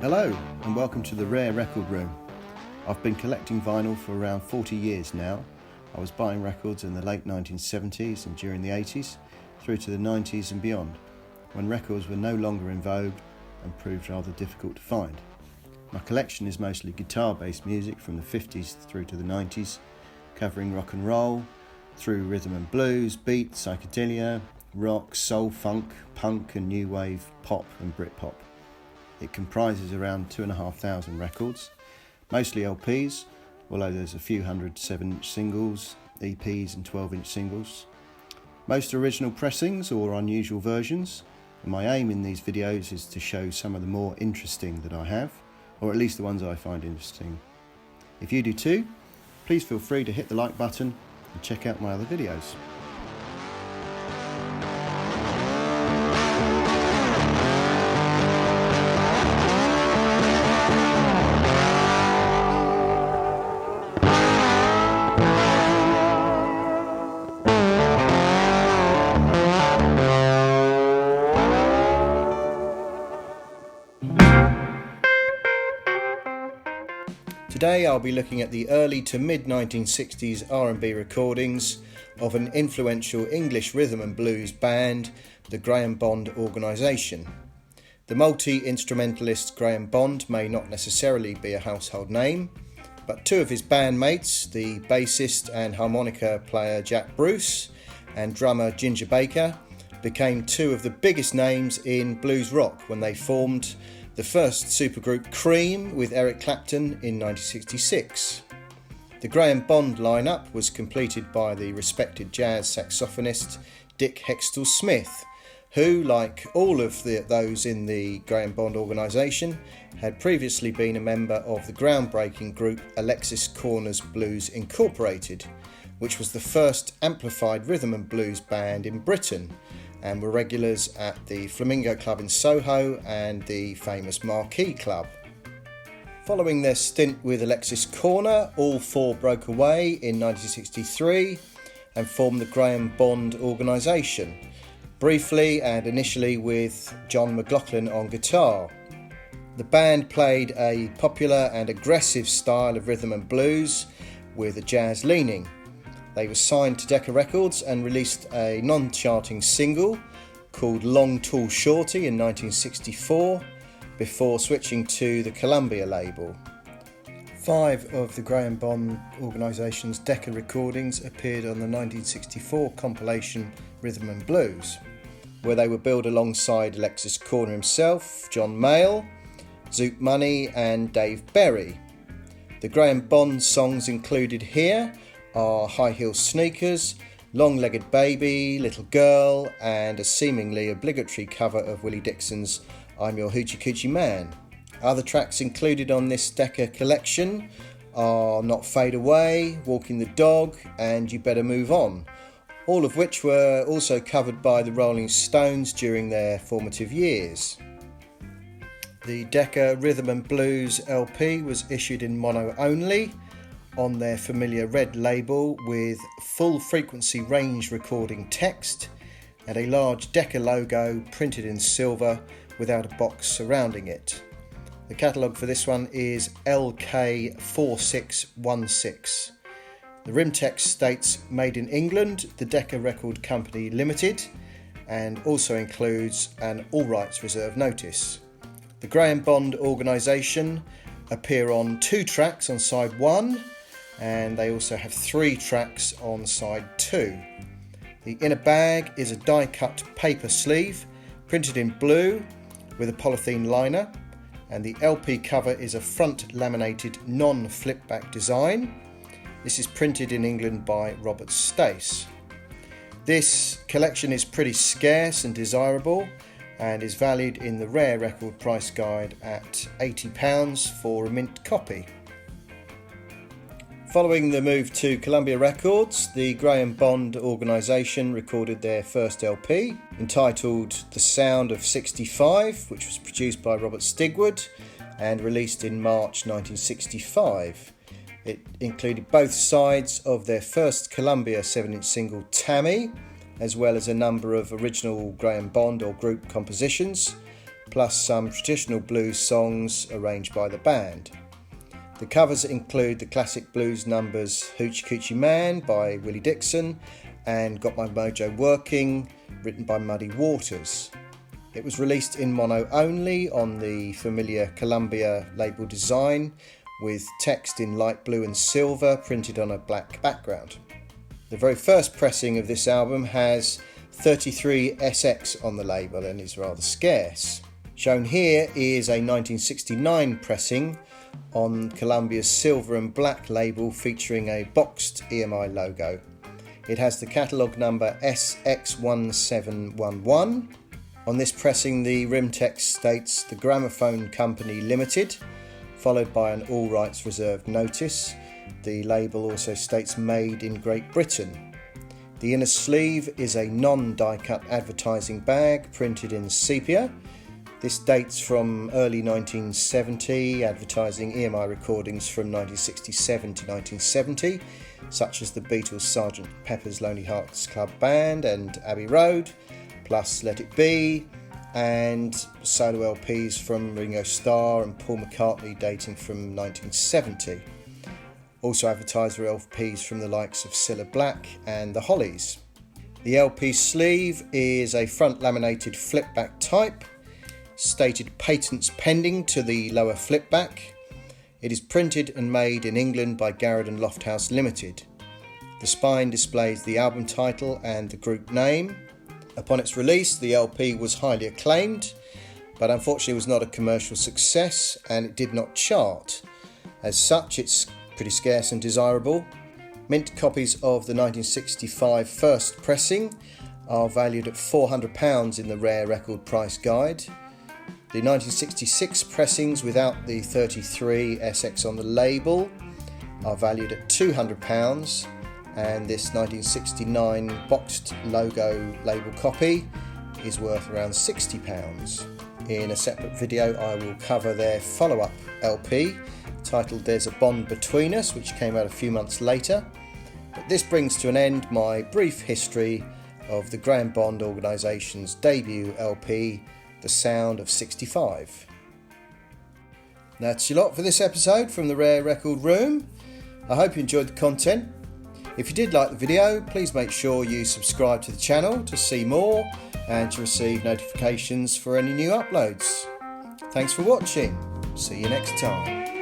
Hello and welcome to the Rare Record Room. I've been collecting vinyl for around 40 years now. I was buying records in the late 1970s and during the 80s through to the 90s and beyond, when records were no longer in vogue and proved rather difficult to find. My collection is mostly guitar-based music from the 50s through to the 90s, covering rock and roll, through rhythm and blues, beat, psychedelia, rock, soul, funk, punk and new wave, pop and Britpop. It comprises around 2,500 records, mostly LPs, although there's a few hundred 7-inch singles, EPs and 12-inch singles. Most original pressings or unusual versions, and my aim in these videos is to show some of the more interesting that I have, or at least the ones I find interesting. If you do too, please feel free to hit the like button and check out my other videos. Today I'll be looking at the early to mid-1960s R&B recordings of an influential English rhythm and blues band, the Graham Bond Organisation. The multi-instrumentalist Graham Bond may not necessarily be a household name, but two of his bandmates, the bassist and harmonica player Jack Bruce and drummer Ginger Baker, became two of the biggest names in blues rock when they formed the first supergroup Cream with Eric Clapton in 1966. The Graham Bond lineup was completed by the respected jazz saxophonist Dick Heckstall-Smith, who, like all of those in the Graham Bond organisation, had previously been a member of the groundbreaking group Alexis Korner's Blues Incorporated, which was the first amplified rhythm and blues band in Britain, and were regulars at the Flamingo club in Soho and the famous Marquee club. Following their stint with Alexis Korner, all four broke away in 1963 and formed the Graham Bond Organisation, briefly and initially with John McLaughlin on guitar. The band played a popular and aggressive style of rhythm and blues with a jazz leaning. They were signed to Decca Records and released a non-charting single called Long Tall Shorty in 1964 before switching to the Columbia label. 5 of the Graham Bond Organisation's Decca recordings appeared on the 1964 compilation Rhythm and Blues, where they were billed alongside Alexis Korner himself, John Mayall, Zoot Money and Dave Berry. The Graham Bond songs included here are High Heel Sneakers, Long-Legged Baby, Little Girl, and a seemingly obligatory cover of Willie Dixon's I'm Your Hoochie Coochie Man. Other tracks included on this Decca collection are Not Fade Away, Walking the Dog, and You Better Move On, all of which were also covered by the Rolling Stones during their formative years. The Decca Rhythm and Blues LP was issued in mono only, on their familiar red label with full frequency range recording text and a large Decca logo printed in silver without a box surrounding it. The catalogue for this one is LK4616. The rim text states Made in England, the Decca Record Company Limited, and also includes an all rights reserved notice. The Graham Bond Organisation appear on 2 tracks on side 1, and they also have 3 tracks on side 2. The inner bag is a die-cut paper sleeve printed in blue with a polythene liner, and the LP cover is a front laminated non-flip-back design. This is printed in England by Robert Stace. This collection is pretty scarce and desirable and is valued in the Rare Record price guide at £80 for a mint copy. Following the move to Columbia Records, the Graham Bond Organisation recorded their first LP, entitled The Sound of 65, which was produced by Robert Stigwood and released in March 1965. It included both sides of their first Columbia 7-inch single Tammy, as well as a number of original Graham Bond or group compositions, plus some traditional blues songs arranged by the band. The covers include the classic blues numbers Hoochie Coochie Man by Willie Dixon and Got My Mojo Working, written by Muddy Waters. It was released in mono only on the familiar Columbia label design, with text in light blue and silver printed on a black background. The very first pressing of this album has 33 SX on the label and is rather scarce. Shown here is a 1969 pressing on Columbia's silver and black label featuring a boxed EMI logo. It has the catalogue number SX1711. On this pressing, the rim text states The Gramophone Company Limited, followed by an all rights reserved notice. The label also states Made in Great Britain. The inner sleeve is a non-die cut advertising bag printed in sepia. This dates from early 1970, advertising EMI recordings from 1967 to 1970, such as the Beatles' Sgt. Pepper's Lonely Hearts Club Band and Abbey Road, plus Let It Be, and solo LPs from Ringo Starr and Paul McCartney dating from 1970. Also advertised were LPs from the likes of Cilla Black and the Hollies. The LP sleeve is a front laminated flipback type, stated patents pending to the lower flipback. It is printed and made in England by Garrard and Lofthouse Limited. The spine displays the album title and the group name. Upon its release, the LP was highly acclaimed, but unfortunately was not a commercial success and it did not chart. As such, it's pretty scarce and desirable. Mint copies of the 1965 first pressing are valued at £400 in the Rare Record Price Guide. The 1966 pressings without the 33 SX on the label are valued at £200, and this 1969 boxed logo label copy is worth around £60. In a separate video I will cover their follow-up LP titled There's a Bond Between Us, which came out a few months later. But this brings to an end my brief history of the Graham Bond Organisation's debut LP, The Sound of 65. That's your lot for this episode from the Rare Record Room. I hope you enjoyed the content. If you did like the video, please make sure you subscribe to the channel to see more and to receive notifications for any new uploads. Thanks for watching. See you next time.